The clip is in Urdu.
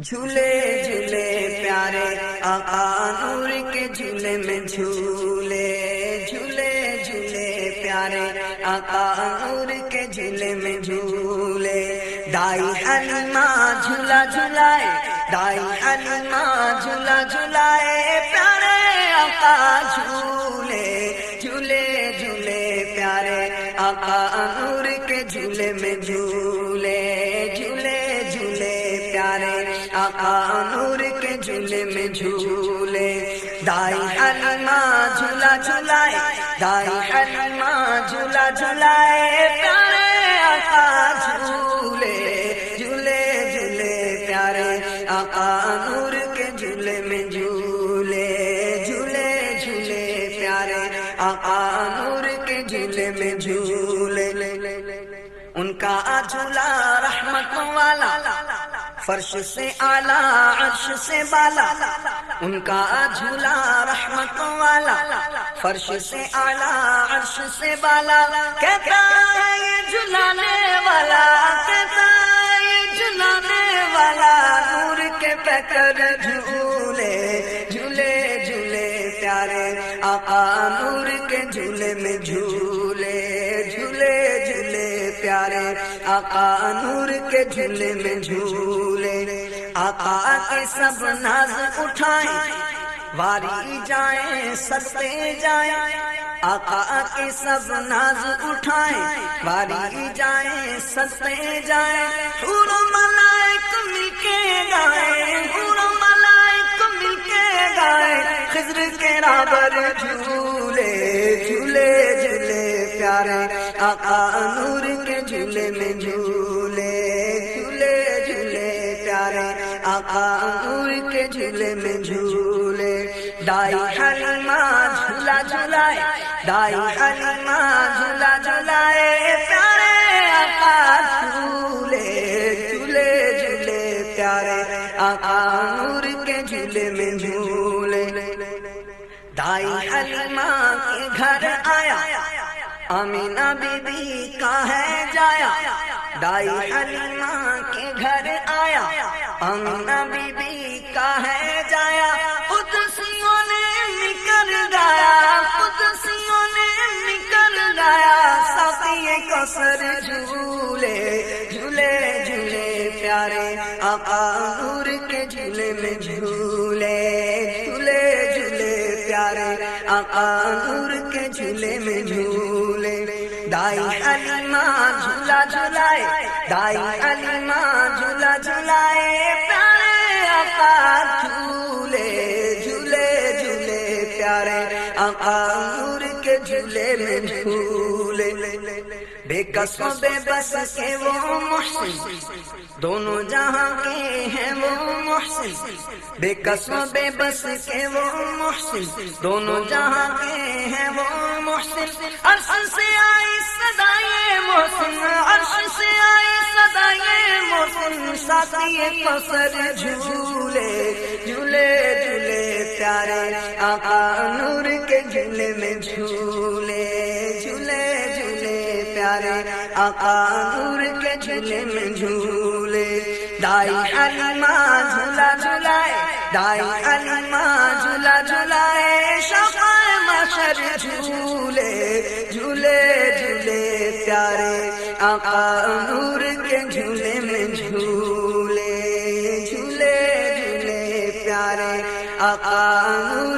جھولے جھولے پیارے آقا نور کے جھولے میں جھولے، جھولے جھولے پیارے آقا نور کے جھولے میں جھولے۔ دائی حلیمہ جھولا جھولائے، دائی حلیمہ جھولا جھولائے، پیارے آقا جھولے، جھولے جھولے پیارے آقا نور کے جھولے میں جھولے، جھولے جھولے پیارے آقا نور کے جھولے میں جھولے۔ دائی حلیمہ جھولا جھولائے، دائی حلیمہ جھولا جھولائے، پیارے آقا جھولے، جھولے جھولے پیارے آقا نور کے جھولے میں جھولے، جھولے جھولے پیارے آقا نور کے جھولے میں جھولے۔ ان کا جھولا رحمت والا، فرش سے اعلیٰ عرش سے بالا، ان کا جھولا رحمت والا، فرش سے اعلیٰ عرش سے بالا۔ کہتا ہے یہ جھلانے والا، کہتا ہے یہ جھلانے والا، نور کے پیکر جھولے، جھولے جھولے پیارے آقا نور کے جھولے میں جھولے، جھولے جھولے پیارے آقا نور کے جھولے میں جھولے۔ آقا کے سب ناز اٹھائیں، واری جائیں سستے جائیں، آقا کے سب ناز اٹھائیں، واری جائیں سستے جائیں۔ حور و ملائک مل کے گائیں، حور و ملائک مل کے گائیں، خضر کے رابر جھولے، جھولے جھولے پیارے آقا نور کے جھولے میں جھولے، جھولے جھولے پیارے آقا نور کے جھولے میں جھولے۔ دائی حلیمہ جھولا جھولائے، دائی حلیمہ جھولا جھولائے، پیارے آقا جھولے، جھولے جھولے پیارے آقا نور کے جھولے میں جھولے۔ دائی حلیمہ کے گھر آیا، آمینہ بی بی کا ہے جایا، دائی حلیمہ کے گھر آیا، آمینہ بی بی کا ہے جایا۔ قدسیوں نے نکل گایا، قدسیوں نے نکل گایا، ساقی کوثر جھولے، جھولے جھولے پیارے آقا نور کے جھولے میں جھولے، جھولے جھولے پیارے آقا نور کے جھولے میں جھولے۔ دائی حلیمہ جھولا جھولائے، دائی حلیمہ جھولا جھولائے، پیارے آقا جھولے، جھولے جھولے پیارے آقا نور کے جھولے میں جھولے۔ بے کس و بے بس کے وہ محسن، دونوں جہاں کے ہیں وہ محسن، بے کس و بے بس کے وہ محسن، دونوں جہاں کے ہیں وہ محسن۔ عرش سے آئی صدا یہ محسن، عرش سے آئی صدا یہ محسن، ساقی کوثر جھولے، جھولے جھولے پیارے آقا نور کے جھولے میں جھولے، جھولے جھولے پیارے آقا نور کے جھولے میں جھولے۔ دائی حلیمہ جھولا جھولائے، دائی حلیمہ جھولا جھولائے، شفاعِ محشر جھولے، جھولے جھولے پیارے آقا نور کے جھولے میں جھولے، جھولے جھولے پیارے آقا نور